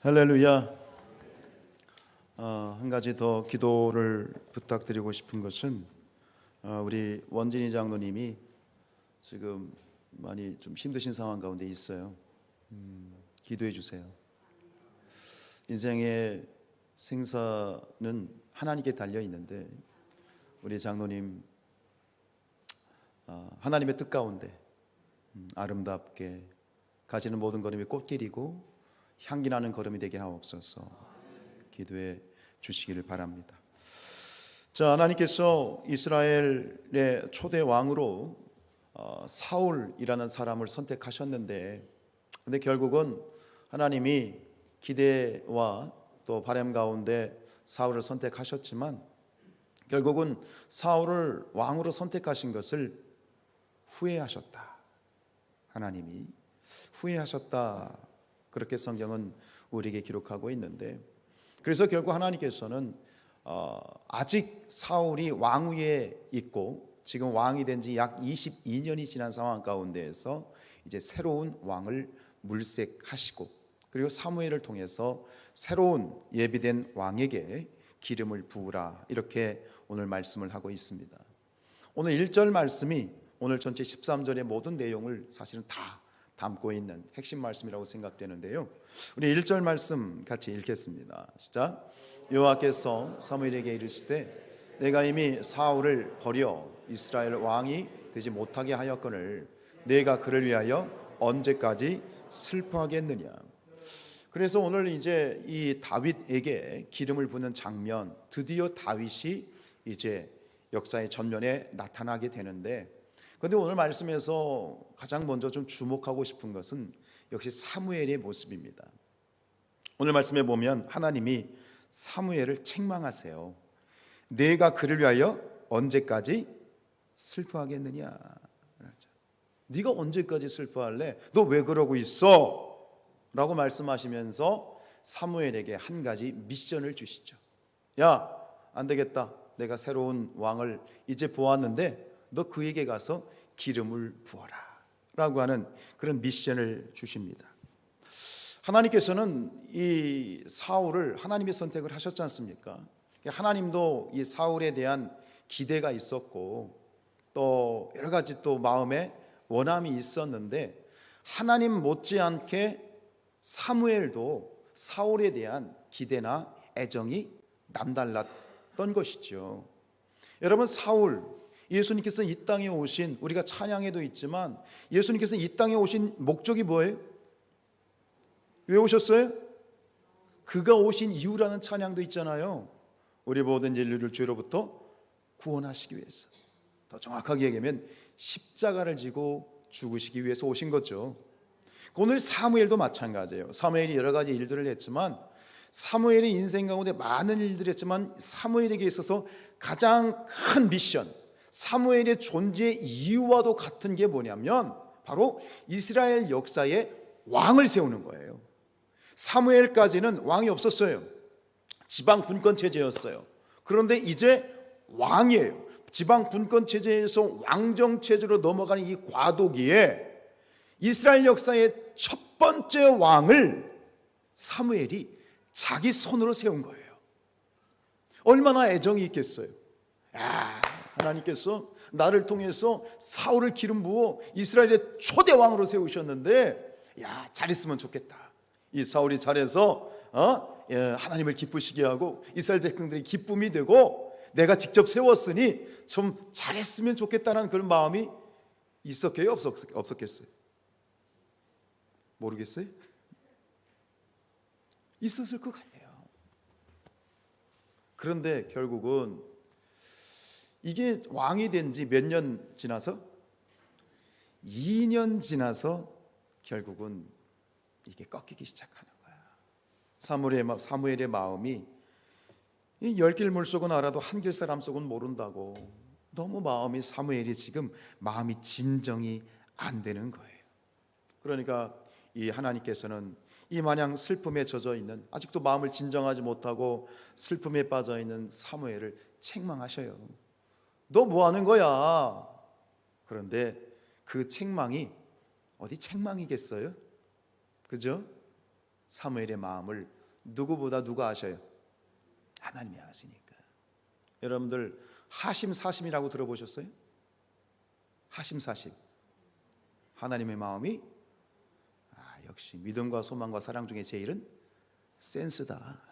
할렐루야. 한 가지 더 기도를 부탁드리고 싶은 것은 우리 원진이 장로님이 지금 많이 좀 힘드신 상황 가운데 있어요. 기도해 주세요. 인생의 생사는 하나님께 달려 있는데 우리 장로님 하나님의 뜻 가운데 아름답게 가지는 모든 걸음이 꽃길이고 향기나는 걸음이 되게 하옵소서. 기도해 주시기를 바랍니다. 자, 하나님께서 이스라엘의 초대 왕으로 사울이라는 사람을 선택하셨는데, 근데 결국은 하나님이 기대와 또 바람 가운데 사울을 선택하셨지만 결국은 사울을 왕으로 선택하신 것을 후회하셨다. 하나님이 후회하셨다. 그렇게 성경은 우리에게 기록하고 있는데, 그래서 결국 하나님께서는 아직 사울이 왕위에 있고 지금 왕이 된 지 약 22년이 지난 상황 가운데에서 이제 새로운 왕을 물색하시고, 그리고 사무엘을 통해서 새로운 예비된 왕에게 기름을 부으라, 이렇게 오늘 말씀을 하고 있습니다. 오늘 1절 말씀이 오늘 전체 13절의 모든 내용을 사실은 다 담고 있는 핵심 말씀이라고 생각되는데요. 우리 1절 말씀 같이 읽겠습니다. 시작. 여호와께서 사무엘에게 이르시되 내가 이미 사울을 버려 이스라엘 왕이 되지 못하게 하였거늘 내가 그를 위하여 언제까지 슬퍼하겠느냐. 그래서 오늘 이제 이 다윗에게 기름을 부는 장면, 드디어 다윗이 이제 역사의 전면에 나타나게 되는데, 그런데 오늘 말씀에서 가장 먼저 좀 주목하고 싶은 것은 역시 사무엘의 모습입니다. 오늘 말씀에 보면 하나님이 사무엘을 책망하세요. 내가 그를 위하여 언제까지 슬퍼하겠느냐. 네가 언제까지 슬퍼할래? 너 왜 그러고 있어? 라고 말씀하시면서 사무엘에게 한 가지 미션을 주시죠. 야, 안 되겠다. 내가 새로운 왕을 이제 보았는데 너 그에게 가서 기름을 부어라 라고 하는 그런 미션을 주십니다. 하나님께서는 이 사울을 하나님의 선택을 하셨지 않습니까? 하나님도 이 사울에 대한 기대가 있었고 또 여러 가지 또 마음에 원함이 있었는데, 하나님 못지않게 사무엘도 사울에 대한 기대나 애정이 남달랐던 것이죠. 여러분, 사울, 예수님께서 이 땅에 오신, 우리가 찬양에도 있지만 예수님께서 이 땅에 오신 목적이 뭐예요? 왜 오셨어요? 그가 오신 이유라는 찬양도 있잖아요. 우리 모든 인류를 죄로부터 구원하시기 위해서, 더 정확하게 얘기하면 십자가를 지고 죽으시기 위해서 오신 거죠. 오늘 사무엘도 마찬가지예요. 사무엘이 여러 가지 일들을 했지만, 사무엘의 인생 가운데 많은 일들을 했지만 사무엘에게 있어서 가장 큰 미션, 사무엘의 존재 이유와도 같은 게 뭐냐면 바로 이스라엘 역사에 왕을 세우는 거예요. 사무엘까지는 왕이 없었어요. 지방 분권 체제였어요. 그런데 이제 왕이에요. 지방 분권 체제에서 왕정 체제로 넘어가는 이 과도기에 이스라엘 역사의 첫 번째 왕을 사무엘이 자기 손으로 세운 거예요. 얼마나 애정이 있겠어요. 하나님께서 나를 통해서 사울을 기름 부어 이스라엘의 초대 왕으로 세우셨는데, 잘 있으면 좋겠다. 이 사울이 잘해서 하나님을 기쁘시게 하고 이스라엘 백성들이 기쁨이 되고 내가 직접 세웠으니 좀 잘했으면 좋겠다는 그런 마음이 있었겠어요? 없었겠어요? 모르겠어요? 있었을 것 같아요. 그런데 결국은 이게 왕이 된 지 몇 년 지나서? 2년 지나서 결국은 이게 꺾이기 시작하는 거야. 사무엘의 마음이 이 10길 물속은 알아도 한 길 사람 속은 모른다고, 너무 마음이, 사무엘이 지금 마음이 진정이 안 되는 거예요. 그러니까 이 하나님께서는 이 마냥 슬픔에 젖어 있는, 아직도 마음을 진정하지 못하고 슬픔에 빠져 있는 사무엘을 책망하셔요. 너 뭐 하는 거야? 그런데 그 책망이 어디 책망이겠어요? 그죠? 사무엘의 마음을 누구보다 누가 아셔요? 하나님이 아시니까. 여러분들 하심사심이라고 들어보셨어요? 하심사심. 하나님의 마음이 역시 믿음과 소망과 사랑 중에 제일은 센스다.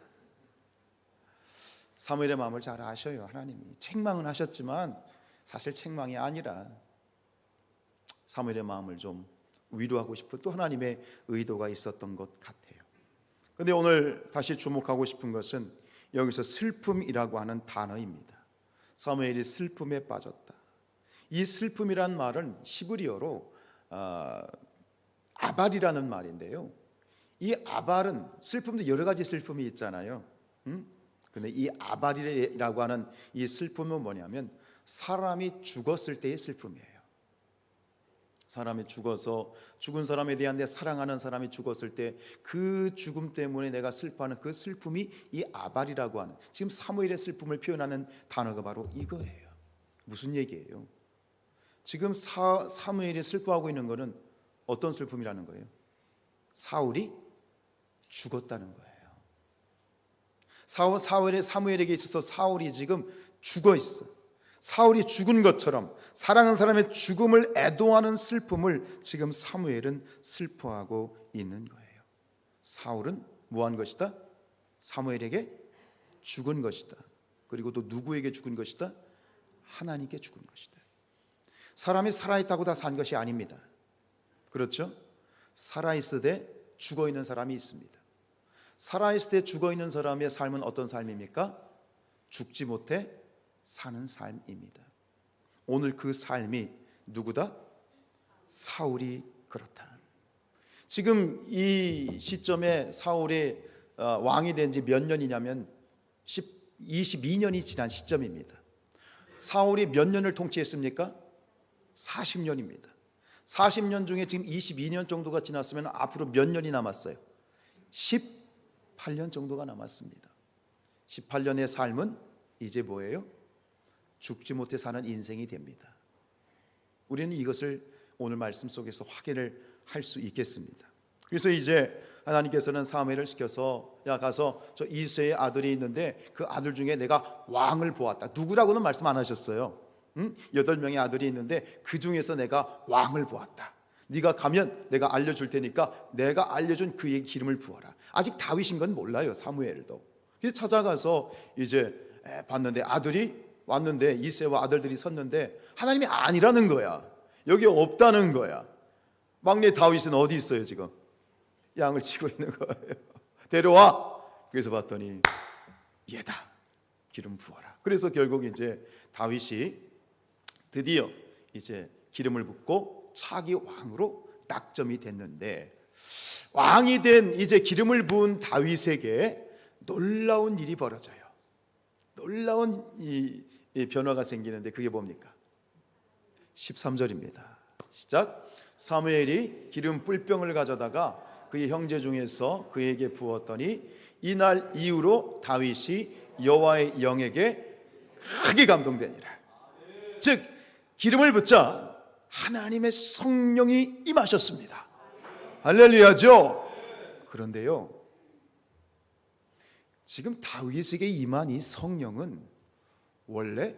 사무엘의 마음을 잘 아셔요. 하나님이 책망은 하셨지만 사실 책망이 아니라 사무엘의 마음을 좀 위로하고 싶은 또 하나님의 의도가 있었던 것 같아요. 그런데 오늘 다시 주목하고 싶은 것은 여기서 슬픔이라고 하는 단어입니다. 사무엘이 슬픔에 빠졌다. 이 슬픔이란 말은 히브리어로 아발이라는 말인데요. 이 아발은 슬픔도 여러 가지 슬픔이 있잖아요. 근데 이 아발이라고 하는 이 슬픔은 뭐냐면 사람이 죽었을 때의 슬픔이에요. 사람이 죽어서 죽은 사람에 대한 내 사랑하는 사람이 죽었을 때 그 죽음 때문에 내가 슬퍼하는 그 슬픔이 이 아발이라고 하는, 지금 사무엘의 슬픔을 표현하는 단어가 바로 이거예요. 무슨 얘기예요? 지금 사무엘이 슬퍼하고 있는 것은 어떤 슬픔이라는 거예요? 사울이 죽었다는 거예요. 사무엘에게 있어서 사울이 지금 죽어 있어. 사울이 죽은 것처럼 사랑하는 사람의 죽음을 애도하는 슬픔을 지금 사무엘은 슬퍼하고 있는 거예요. 사울은 뭐한 것이다? 사무엘에게 죽은 것이다. 그리고 또 누구에게 죽은 것이다? 하나님께 죽은 것이다. 사람이 살아있다고 다 산 것이 아닙니다. 그렇죠? 살아있을 때 죽어있는 사람이 있습니다. 살아있을 때 죽어있는 사람의 삶은 어떤 삶입니까? 죽지 못해 사는 삶입니다. 오늘 그 삶이 누구다? 사울이 그렇다. 지금 이 시점에 사울이 왕이 된 지 몇 년이냐면 22년이 지난 시점입니다. 사울이 몇 년을 통치했습니까? 40년입니다. 40년 중에 지금 22년 정도가 지났으면 앞으로 몇 년이 남았어요? 18년 정도가 남았습니다. 18년의 삶은 이제 뭐예요? 죽지 못해 사는 인생이 됩니다. 우리는 이것을 오늘 말씀 속에서 확인을 할 수 있겠습니다. 그래서 이제 하나님께서는 사무엘을 시켜서 야 가서 저 이새의 아들이 있는데 그 아들 중에 내가 왕을 보았다. 누구라고는 말씀 안 하셨어요. 8명의 아들이 있는데 그 중에서 내가 왕을 보았다. 네가 가면 내가 알려줄 테니까 내가 알려준 그의 기름을 부어라. 아직 다윗인 건 몰라요, 사무엘도. 그래서 찾아가서 이제 봤는데 아들이 왔는데 이새와 아들들이 섰는데 하나님이 아니라는 거야. 여기 없다는 거야. 막내 다윗은 어디 있어요 지금? 양을 치고 있는 거예요. 데려와. 그래서 봤더니 얘다. 기름 부어라. 그래서 결국 이제 다윗이 드디어 이제 기름을 붓고 차기 왕으로 낙점이 됐는데, 왕이 된 이제 기름을 부은 다윗에게 놀라운 일이 벌어져요. 놀라운 이 변화가 생기는데 그게 뭡니까? 13절입니다. 시작. 사무엘이 기름 뿔병을 가져다가 그의 형제 중에서 그에게 부었더니 이날 이후로 다윗이 여호와의 영에게 크게 감동되니라. 즉 기름을 붓자 하나님의 성령이 임하셨습니다. 할렐루야죠. 그런데요, 지금 다윗에게 임한 이 성령은 원래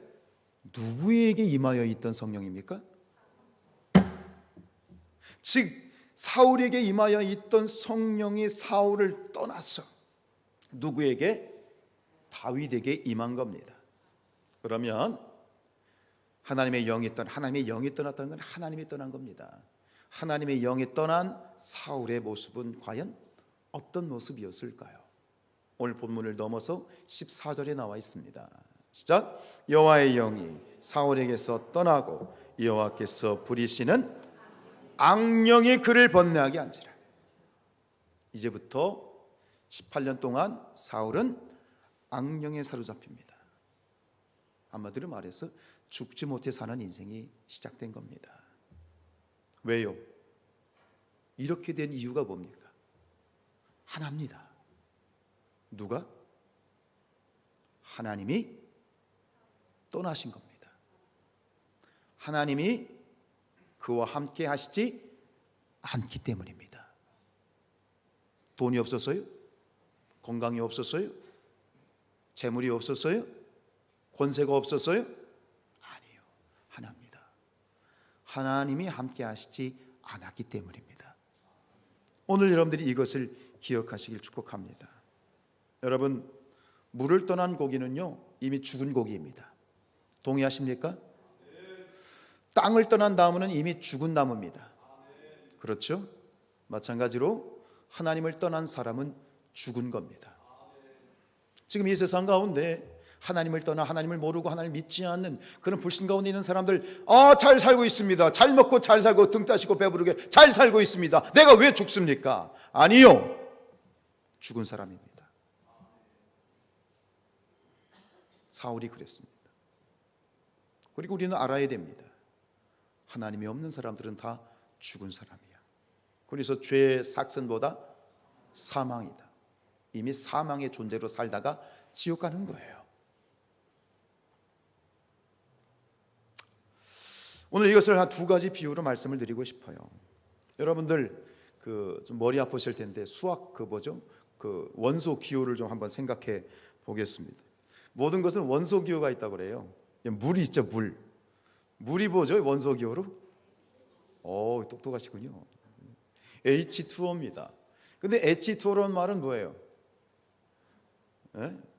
누구에게 임하여 있던 성령입니까? 즉 사울에게 임하여 있던 성령이 사울을 떠나서 누구에게? 다윗에게 임한 겁니다. 그러면 하나님의 영이 떠났다는 건 하나님이 떠난 겁니다. 하나님의 영이 떠난 사울의 모습은 과연 어떤 모습이었을까요? 오늘 본문을 넘어서 14절에 나와 있습니다. 시작. 여호와의 영이 사울에게서 떠나고 여호와께서 부리시는 악령이 그를 번뇌하게 한지라. 이제부터 18년 동안 사울은 악령에 사로잡힙니다. 한마디로 말해서 죽지 못해 사는 인생이 시작된 겁니다. 왜요? 이렇게 된 이유가 뭡니까? 하나입니다. 누가? 하나님이 떠나신 겁니다. 하나님이 그와 함께 하시지 않기 때문입니다. 돈이 없었어요? 건강이 없었어요? 재물이 없었어요? 권세가 없었어요? 아니요. 하나입니다. 하나님이 함께 하시지 않았기 때문입니다. 오늘 여러분들이 이것을 기억하시길 축복합니다. 여러분, 물을 떠난 고기는요 이미 죽은 고기입니다. 동의하십니까? 땅을 떠난 나무는 이미 죽은 나무입니다. 그렇죠? 마찬가지로 하나님을 떠난 사람은 죽은 겁니다. 지금 이 세상 가운데 하나님을 떠나 하나님을 모르고 하나님을 믿지 않는 그런 불신 가운데 있는 사람들, 잘 살고 있습니다. 잘 먹고 잘 살고 등 따시고 배부르게 잘 살고 있습니다. 내가 왜 죽습니까? 아니요. 죽은 사람입니다. 사울이 그랬습니다. 그리고 우리는 알아야 됩니다. 하나님이 없는 사람들은 다 죽은 사람이야. 그래서 죄의 삭선보다 사망이다. 이미 사망의 존재로 살다가 지옥 가는 거예요. 오늘 이것을 한 두 가지 비유로 말씀을 드리고 싶어요. 여러분들 좀 머리 아프실 텐데 수학 원소 기호를 좀 한번 생각해 보겠습니다. 모든 것은 원소 기호가 있다고 그래요. 물이 있죠, 물. 물이 뭐죠, 원소 기호로? 똑똑하시군요. H2O입니다. 근데 H2O라는 말은 뭐예요?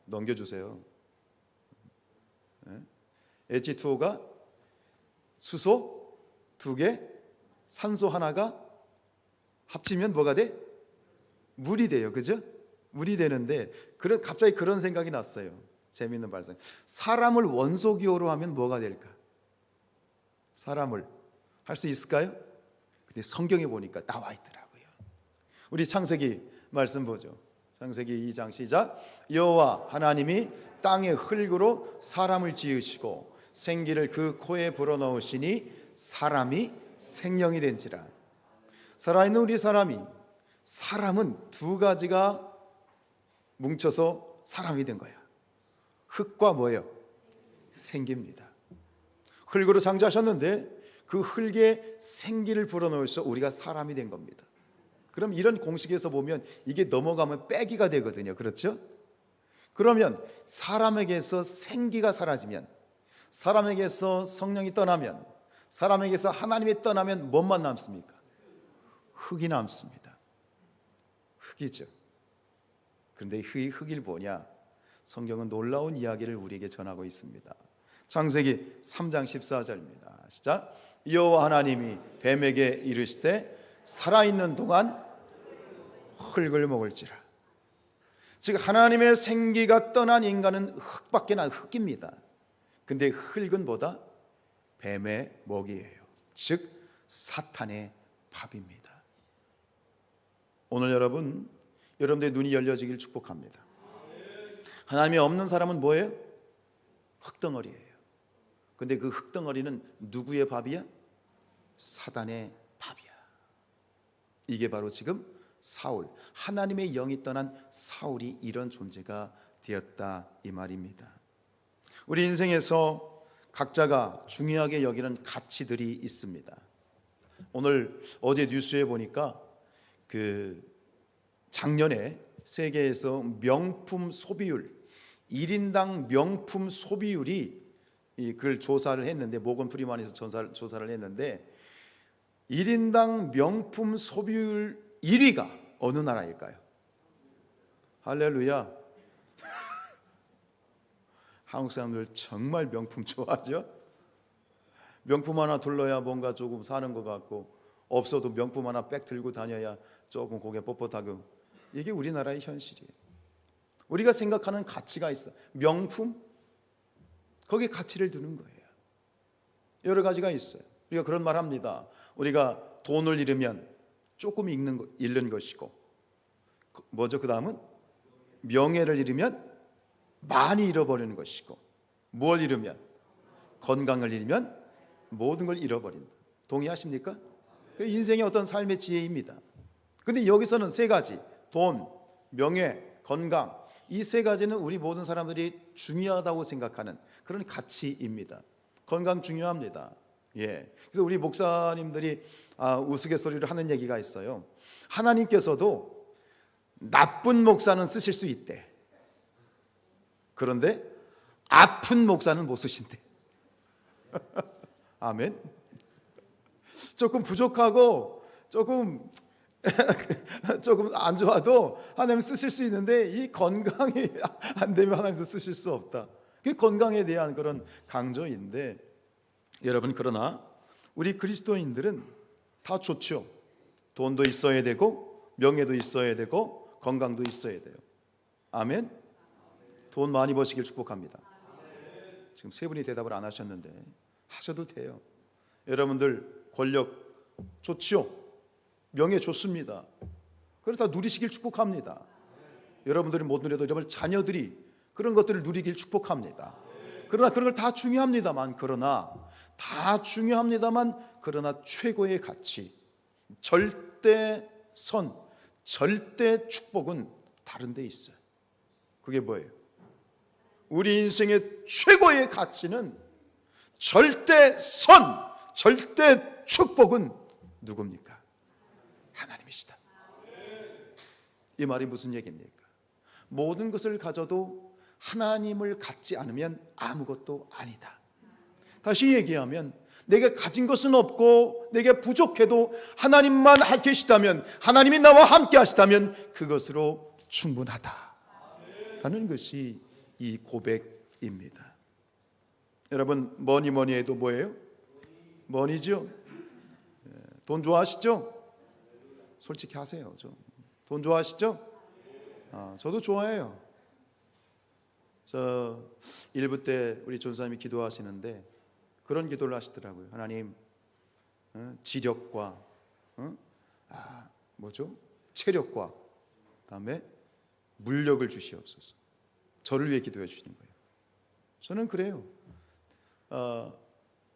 넘겨주세요. H2O가 수소 2개, 산소 하나가 합치면 뭐가 돼? 물이 돼요. 그죠? 물이 되는데 갑자기 그런 생각이 났어요. 재미있는 발상. 사람을 원소 기호로 하면 뭐가 될까? 사람을 할 수 있을까요? 근데 성경에 보니까 나와 있더라고요. 우리 창세기 말씀 보죠. 창세기 2장 시작. 여호와 하나님이 땅의 흙으로 사람을 지으시고 생기를 그 코에 불어넣으시니 사람이 생명이 된지라. 살아있는 우리 사람은 두 가지가 뭉쳐서 사람이 된 거야. 흙과 뭐예요? 생기입니다. 흙으로 창조하셨는데 그 흙에 생기를 불어넣어서 우리가 사람이 된 겁니다. 그럼 이런 공식에서 보면 이게 넘어가면 빼기가 되거든요. 그렇죠? 그러면 사람에게서 생기가 사라지면, 사람에게서 성령이 떠나면, 사람에게서 하나님이 떠나면 뭐만 남습니까? 흙이 남습니다. 흙이죠. 그런데 흙이 뭐냐? 성경은 놀라운 이야기를 우리에게 전하고 있습니다. 창세기 3장 14절입니다. 시작. 여호와 하나님이 뱀에게 이르시되 살아있는 동안 흙을 먹을지라. 즉 하나님의 생기가 떠난 인간은 흙밖에 난 흙입니다. 근데 흙은 뭐다? 뱀의 먹이에요. 즉 사탄의 밥입니다. 오늘 여러분들의 눈이 열려지길 축복합니다. 하나님이 없는 사람은 뭐예요? 흙덩어리예요. 근데 그 흙덩어리는 누구의 밥이야? 사단의 밥이야. 이게 바로 지금 사울, 하나님의 영이 떠난 사울이 이런 존재가 되었다 이 말입니다. 우리 인생에서 각자가 중요하게 여기는 가치들이 있습니다. 어제 뉴스에 보니까 작년에 세계에서 명품 소비율 1인당 명품 소비율이 그걸 조사를 했는데 모건 프리만에서 조사를 했는데 1인당 명품 소비율 1위가 어느 나라일까요? 할렐루야. 한국 사람들 정말 명품 좋아하죠? 명품 하나 둘러야 뭔가 조금 사는 것 같고 없어도 명품 하나 백 들고 다녀야 조금 고개 뻣뻣하고 이게 우리나라의 현실이에요. 우리가 생각하는 가치가 있어. 명품? 거기에 가치를 두는 거예요. 여러 가지가 있어요. 우리가 그런 말 합니다. 우리가 돈을 잃으면 조금 잃는 것이고 뭐죠? 그 다음은 명예를 잃으면 많이 잃어버리는 것이고 뭘 잃으면 건강을 잃으면 모든 걸 잃어버린다. 동의하십니까? 그 인생의 어떤 삶의 지혜입니다. 근데 여기서는 세 가지, 돈, 명예, 건강, 이 세 가지는 우리 모든 사람들이 중요하다고 생각하는 그런 가치입니다. 건강 중요합니다. 그래서 우리 목사님들이 우스갯소리를 하는 얘기가 있어요. 하나님께서도 나쁜 목사는 쓰실 수 있대. 그런데 아픈 목사는 못 쓰신대. 아멘. 조금 부족하고 조금 안 좋아도 하나님 쓰실 수 있는데, 이 건강이 안 되면 하나님께서 쓰실 수 없다. 그게 건강에 대한 그런 강조인데, 여러분, 그러나 우리 그리스도인들은 다 좋죠. 돈도 있어야 되고 명예도 있어야 되고 건강도 있어야 돼요. 아멘. 돈 많이 버시길 축복합니다. 지금 세 분이 대답을 안 하셨는데 하셔도 돼요. 여러분들 권력 좋지요. 명예 좋습니다. 그래서 다 누리시길 축복합니다. 여러분들이 못 누려도 여러분 자녀들이 그런 것들을 누리길 축복합니다. 그러나 그런 걸 다 중요합니다만, 그러나 최고의 가치, 절대 선, 절대 축복은 다른 데 있어요. 그게 뭐예요? 우리 인생의 최고의 가치는, 절대 선, 절대 축복은 누굽니까? 하나님이시다. 이 말이 무슨 얘기입니까? 모든 것을 가져도 하나님을 갖지 않으면 아무것도 아니다. 다시 얘기하면, 내가 가진 것은 없고 내게 부족해도 하나님만 계시다면, 하나님이 나와 함께 하시다면 그것으로 충분하다 라는 것이 이 고백입니다. 여러분, 뭐니 해도 뭐예요? 머니죠. 돈 좋아하시죠? 솔직히 하세요. 돈 좋아하시죠? 저도 좋아해요. 저 1부 때 우리 전사님이 기도하시는데 그런 기도를 하시더라고요. 하나님, 지력과 체력과 그다음에 물력을 주시옵소서. 저를 위해 기도해 주시는 거예요. 저는 그래요.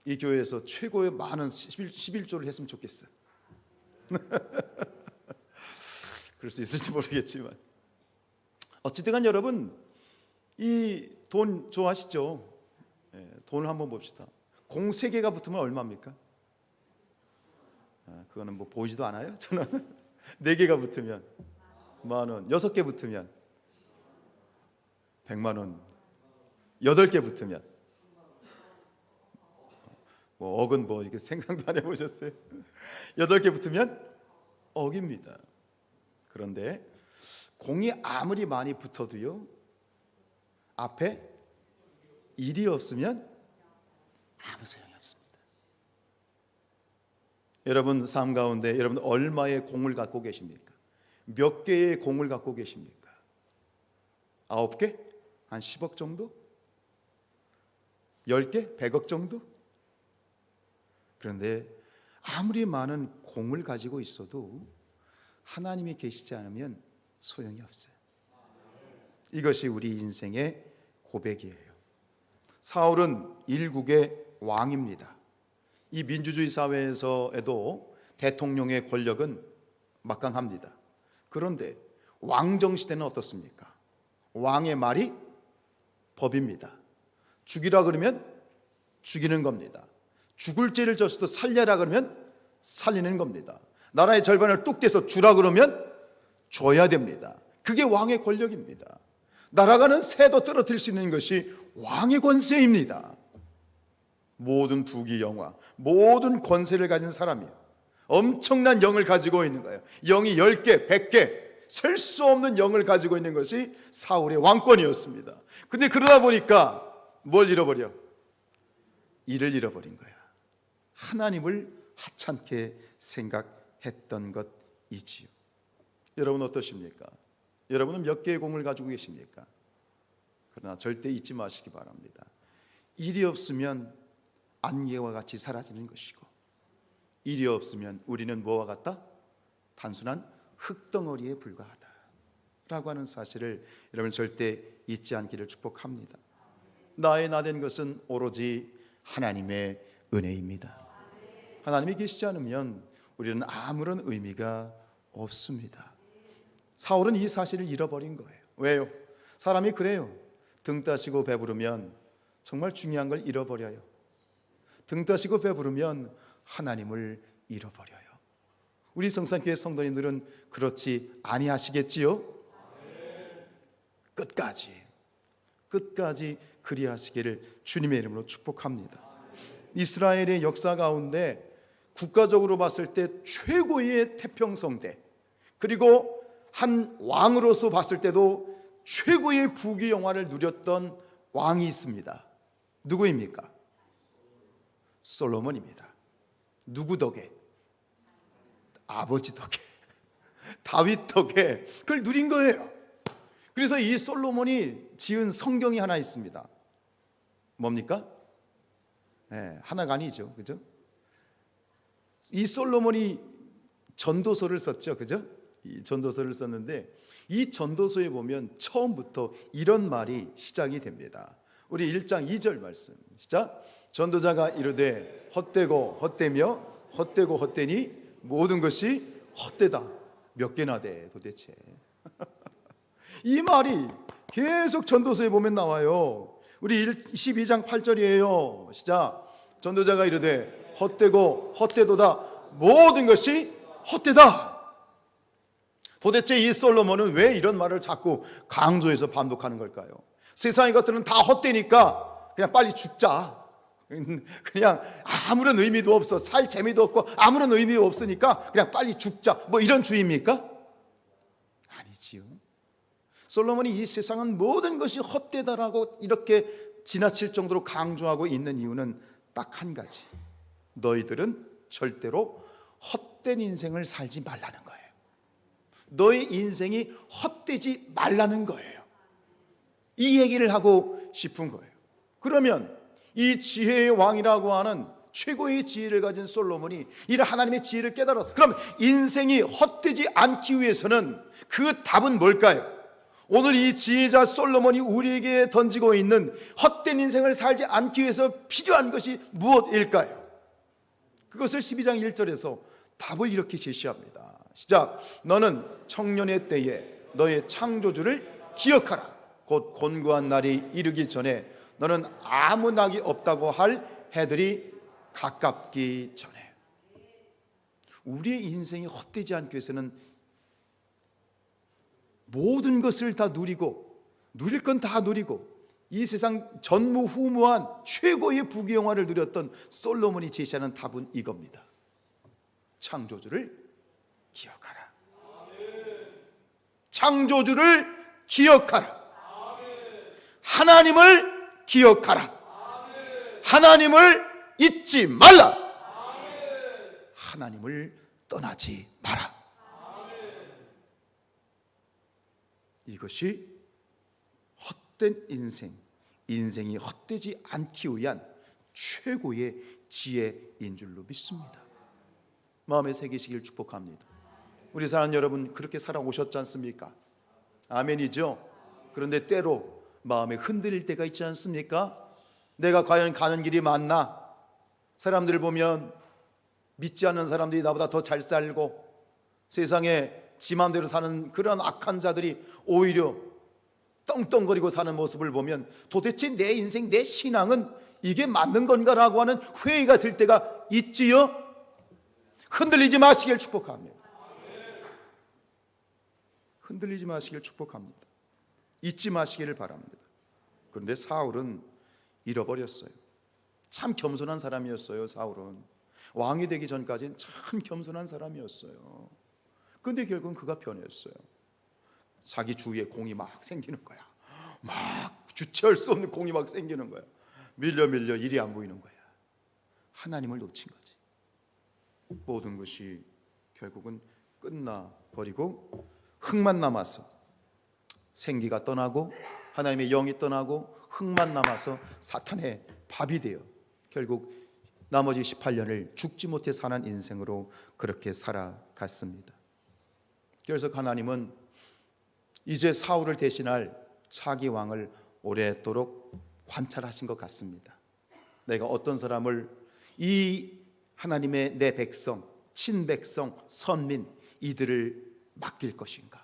이 교회에서 최고의 많은 11조를 했으면 좋겠어요. 그럴 수 있을지 모르겠지만, 어찌됐든 여러분, 이 돈 좋아하시죠? 돈을 한번 봅시다. 공 3개가 붙으면 얼마입니까? 그거는 뭐 보이지도 않아요. 저는 4개가 붙으면 10,000원, 6개 붙으면 100,000원, 8개 붙으면 뭐 억은 뭐 이게 생각도 안 해보셨어요? 8개 붙으면 억입니다. 그런데 공이 아무리 많이 붙어도요, 앞에 1이 없으면 아무 소용이 없습니다. 여러분 삶 가운데 여러분 얼마의 공을 갖고 계십니까? 몇 개의 공을 갖고 계십니까? 9개? 한 10억 정도? 10개? 100억 정도? 그런데 아무리 많은 공을 가지고 있어도 하나님이 계시지 않으면 소용이 없어요. 이것이 우리 인생의 고백이에요. 사울은 일국의 왕입니다. 이 민주주의 사회에서에도 대통령의 권력은 막강합니다. 그런데 왕정시대는 어떻습니까? 왕의 말이 법입니다. 죽이라 그러면 죽이는 겁니다. 죽을 죄를 졌어도 살려라 그러면 살리는 겁니다. 나라의 절반을 뚝 떼서 주라 그러면 줘야 됩니다. 그게 왕의 권력입니다. 날아가는 새도 떨어뜨릴 수 있는 것이 왕의 권세입니다. 모든 부귀 영화, 모든 권세를 가진 사람이 엄청난 영을 가지고 있는 거예요. 영이 10개, 100개, 셀 수 없는 영을 가지고 있는 것이 사울의 왕권이었습니다. 그런데 그러다 보니까 뭘 잃어버려? 이를 잃어버린 거야. 하나님을 하찮게 생각했던 것이지요. 여러분 어떠십니까? 여러분은 몇 개의 공을 가지고 계십니까? 그러나 절대 잊지 마시기 바랍니다. 일이 없으면 안개와 같이 사라지는 것이고, 일이 없으면 우리는 뭐와 같다? 단순한 흙덩어리에 불과하다 라고 하는 사실을 여러분 절대 잊지 않기를 축복합니다. 나의 나된 것은 오로지 하나님의 은혜입니다. 하나님이 계시지 않으면 우리는 아무런 의미가 없습니다. 사울은 이 사실을 잃어버린 거예요. 왜요? 사람이 그래요. 등 따시고 배부르면 정말 중요한 걸 잃어버려요. 등 따시고 배부르면 하나님을 잃어버려요. 우리 성산교회 성도님들은 그렇지 아니하시겠지요? 끝까지 그리하시기를 주님의 이름으로 축복합니다. 이스라엘의 역사 가운데 국가적으로 봤을 때 최고의 태평성대, 그리고 한 왕으로서 봤을 때도 최고의 부귀영화를 누렸던 왕이 있습니다. 누구입니까? 솔로몬입니다. 누구 덕에? 아버지 덕에, 다윗 덕에 그걸 누린 거예요. 그래서 이 솔로몬이 지은 성경이 하나 있습니다. 뭡니까? 네, 하나가 아니죠, 그죠? 이 솔로몬이 전도서를 썼죠, 그죠? 이 전도서를 썼는데 이 전도서에 보면 처음부터 이런 말이 시작이 됩니다. 우리 1장 2절 말씀 시작. 전도자가 이르되 헛되고 헛되며 헛되고 헛되니 모든 것이 헛되다. 몇 개나 돼 도대체? 이 말이 계속 전도서에 보면 나와요. 우리 12장 8절이에요. 시작. 전도자가 이르되 헛되고 헛되도다. 모든 것이 헛되다. 도대체 이 솔로몬은 왜 이런 말을 자꾸 강조해서 반복하는 걸까요? 세상의 것들은 다 헛되니까 그냥 빨리 죽자. 그냥 아무런 의미도 없어. 살 재미도 없고 아무런 의미도 없으니까 그냥 빨리 죽자. 뭐 이런 주의입니까? 아니지요. 솔로몬이 이 세상은 모든 것이 헛되다라고 이렇게 지나칠 정도로 강조하고 있는 이유는 딱 한 가지. 너희들은 절대로 헛된 인생을 살지 말라는 거예요. 너의 인생이 헛되지 말라는 거예요. 이 얘기를 하고 싶은 거예요. 그러면 이 지혜의 왕이라고 하는 최고의 지혜를 가진 솔로몬이 이런 하나님의 지혜를 깨달아서 그럼 인생이 헛되지 않기 위해서는 그 답은 뭘까요? 오늘 이 지혜자 솔로몬이 우리에게 던지고 있는 헛된 인생을 살지 않기 위해서 필요한 것이 무엇일까요? 그것을 12장 1절에서 답을 이렇게 제시합니다. 시작. 너는 청년의 때에 너의 창조주를 기억하라. 곧 곤고한 날이 이르기 전에 너는 아무 낙이 없다고 할 해들이 가깝기 전에. 우리의 인생이 헛되지 않기 위해서는 모든 것을 다 누리고 누릴 건 다 누리고 이 세상 전무후무한 최고의 부귀영화를 누렸던 솔로몬이 제시하는 답은 이겁니다. 창조주를 기억하라. 창조주를 기억하라. 하나님을 기억하라. 하나님을 잊지 말라. 하나님을 떠나지 마라. 이것이 헛된 인생이 헛되지 않기 위한 최고의 지혜인 줄로 믿습니다. 마음에 새기시길 축복합니다. 우리 사랑하는 여러분, 그렇게 살아오셨지 않습니까? 아멘이죠. 그런데 때로 마음에 흔들릴 때가 있지 않습니까? 내가 과연 가는 길이 맞나? 사람들을 보면 믿지 않는 사람들이 나보다 더 잘 살고 세상에 지 맘대로 사는 그런 악한 자들이 오히려 떵떵거리고 사는 모습을 보면 도대체 내 인생, 내 신앙은 이게 맞는 건가라고 하는 회의가 들 때가 있지요. 흔들리지 마시길 축복합니다. 흔들리지 마시길 축복합니다. 잊지 마시기를 바랍니다. 그런데 사울은 잃어버렸어요. 참 겸손한 사람이었어요. 사울은 왕이 되기 전까지는 참 겸손한 사람이었어요. 그런데 결국은 그가 변했어요. 자기 주위에 공이 막 생기는 거야. 막 주체할 수 없는 공이 막 생기는 거야. 밀려 일이 안 보이는 거야. 하나님을 놓친 거지. 모든 것이 결국은 끝나버리고 흙만 남아서 생기가 떠나고 하나님의 영이 떠나고 흙만 남아서 사탄의 밥이 되어 결국 나머지 18년을 죽지 못해 사는 인생으로 그렇게 살아갔습니다. 그래서 하나님은 이제 사울을 대신할 차기 왕을 오랫도록 관찰하신 것 같습니다. 내가 어떤 사람을 이 하나님의 내 백성, 친백성, 선민 이들을 맡길 것인가?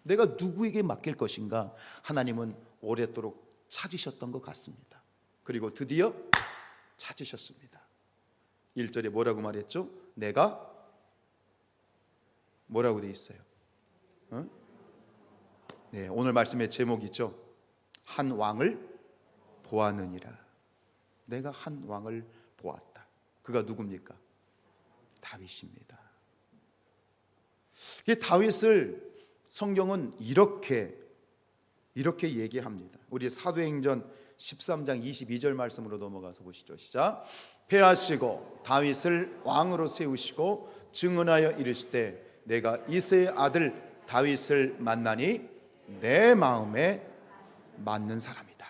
내가 누구에게 맡길 것인가? 하나님은 오랫도록 찾으셨던 것 같습니다. 그리고 드디어 찾으셨습니다. 1절에 뭐라고 말했죠? 내가 뭐라고 돼 있어요? 네, 오늘 말씀의 제목이죠. 한 왕을 보았느니라. 내가 한 왕을 보았다. 그가 누굽니까? 다윗입니다. 이 다윗을 성경은 이렇게 얘기합니다. 우리 사도행전 13장 22절 말씀으로 넘어가서 보시죠. 시작. 패하시고 다윗을 왕으로 세우시고 증언하여 이르시되 내가 이새의 아들 다윗을 만나니 내 마음에 맞는 사람이다.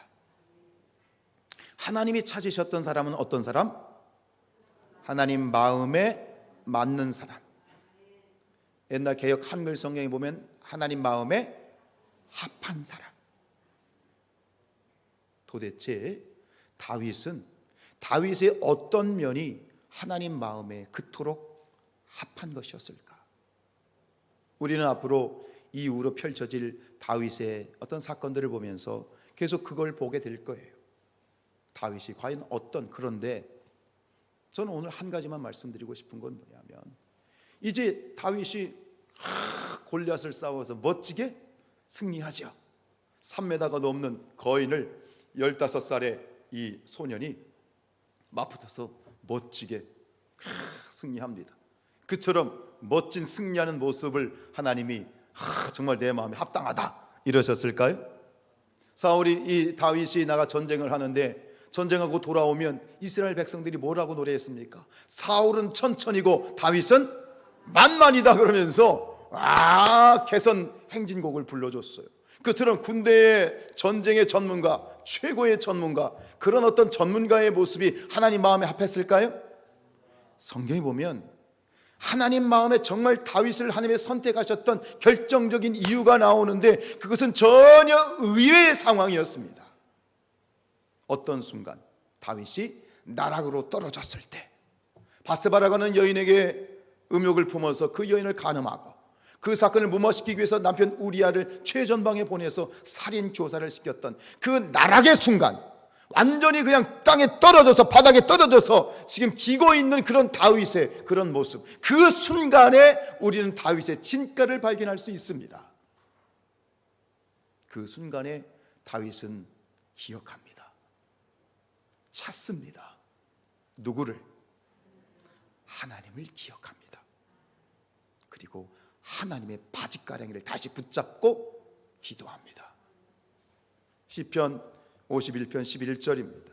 하나님이 찾으셨던 사람은 어떤 사람? 하나님 마음에 맞는 사람. 옛날 개역 한글 성경에 보면 하나님 마음에 합한 사람. 도대체 다윗의 어떤 면이 하나님 마음에 그토록 합한 것이었을까? 우리는 앞으로 이후로 펼쳐질 다윗의 어떤 사건들을 보면서 계속 그걸 보게 될 거예요. 다윗이 과연 그런데 저는 오늘 한 가지만 말씀드리고 싶은 건 뭐냐면, 이제 다윗이 골리앗을 싸워서 멋지게 승리하죠. 3m가 넘는 거인을 15살의 이 소년이 맞붙어서 멋지게 승리합니다. 그처럼 멋진 승리하는 모습을 하나님이 정말 내 마음에 합당하다 이러셨을까요? 사울이 이 다윗이 나가 전쟁을 하는데 전쟁하고 돌아오면 이스라엘 백성들이 뭐라고 노래했습니까? 사울은 천천히고 다윗은 만만이다 그러면서 개선 행진곡을 불러줬어요. 그처럼 군대의 전쟁의 전문가, 최고의 전문가, 그런 어떤 전문가의 모습이 하나님 마음에 합했을까요? 성경에 보면 하나님 마음에 정말 다윗을 하나님의 선택하셨던 결정적인 이유가 나오는데 그것은 전혀 의외의 상황이었습니다. 어떤 순간 다윗이 나락으로 떨어졌을 때 바세바라가는 여인에게 음욕을 품어서 그 여인을 간음하고 그 사건을 무마시키기 위해서 남편 우리아를 최전방에 보내서 살인 교사를 시켰던 그 나락의 순간, 완전히 그냥 땅에 떨어져서 바닥에 떨어져서 지금 기고 있는 그런 다윗의 그런 모습, 그 순간에 우리는 다윗의 진가를 발견할 수 있습니다. 그 순간에 다윗은 기억합니다. 찾습니다. 누구를? 하나님을 기억합니다. 그리고 하나님의 바짓가랑이를 다시 붙잡고 기도합니다. 시편 51편 11절입니다.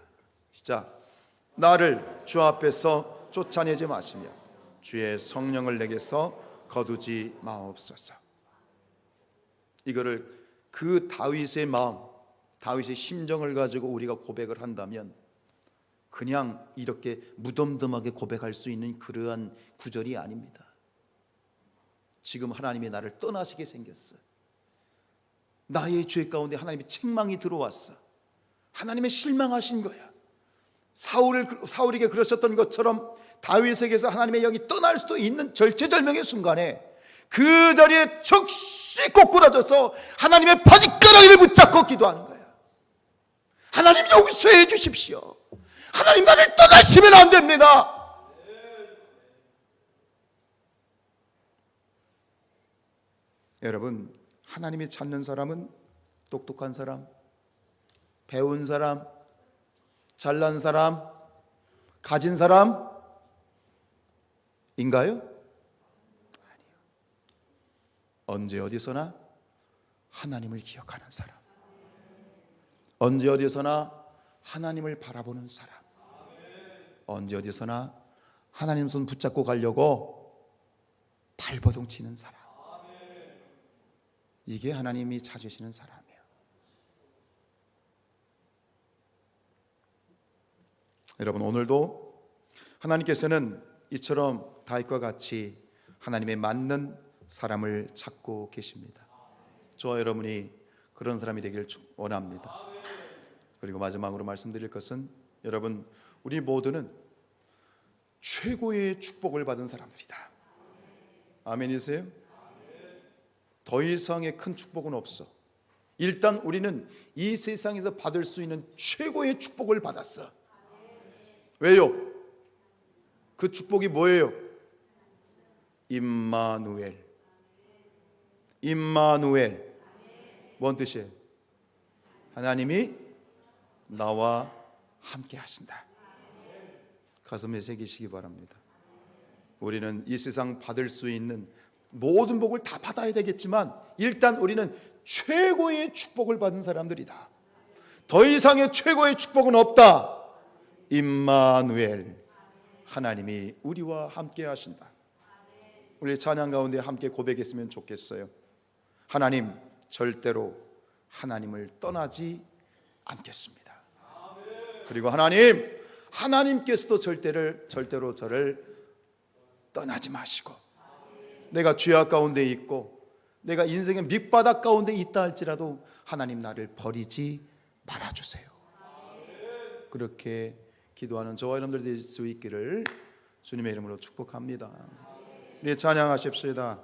시작. 나를 주 앞에서 쫓아내지 마시며 주의 성령을 내게서 거두지 마옵소서. 이거를 그 다윗의 마음, 다윗의 심정을 가지고 우리가 고백을 한다면 그냥 이렇게 무덤덤하게 고백할 수 있는 그러한 구절이 아닙니다. 지금 하나님이 나를 떠나시게 생겼어. 나의 죄 가운데 하나님의 책망이 들어왔어. 하나님의 실망하신 거야. 사울에게 그러셨던 것처럼 다윗에게서 하나님의 영이 떠날 수도 있는 절체절명의 순간에 그 자리에 적시 꼬꾸라져서 하나님의 바짓가랑이를 붙잡고 기도하는 거야. 하나님 용서해 주십시오. 하나님 나를 떠나시면 안 됩니다. 여러분, 하나님이 찾는 사람은 똑똑한 사람, 배운 사람, 잘난 사람, 가진 사람인가요? 아니요. 언제 어디서나 하나님을 기억하는 사람, 언제 어디서나 하나님을 바라보는 사람, 언제 어디서나 하나님 손 붙잡고 가려고 발버둥 치는 사람, 이게 하나님이 찾으시는 사람이에요. 여러분, 오늘도 하나님께서는 이처럼 다윗과 같이 하나님의 맞는 사람을 찾고 계십니다. 저와 여러분이 그런 사람이 되기를 원합니다. 그리고 마지막으로 말씀드릴 것은, 여러분, 우리 모두는 최고의 축복을 받은 사람들이다. 아멘이세요? 더 이상의 큰 축복은 없어. 일단 우리는 이 세상에서 받을 수 있는 최고의 축복을 받았어. 왜요? 그 축복이 뭐예요? 임마누엘. 임마누엘. 뭔 뜻이에요? 하나님이 나와 함께 하신다. 가슴에 새기시기 바랍니다. 우리는 이 세상 받을 수 있는 모든 복을 다 받아야 되겠지만 일단 우리는 최고의 축복을 받은 사람들이다. 더 이상의 최고의 축복은 없다. 임마누엘, 하나님이 우리와 함께 하신다. 우리 찬양 가운데 함께 고백했으면 좋겠어요. 하나님, 절대로 하나님을 떠나지 않겠습니다. 그리고 하나님께서도 절대로 저를 떠나지 마시고, 내가 죄악 가운데 있고 내가 인생의 밑바닥 가운데 있다 할지라도 하나님 나를 버리지 말아주세요. 그렇게 기도하는 저와 여러분들 될 수 있기를 주님의 이름으로 축복합니다. 우리 찬양하십시다.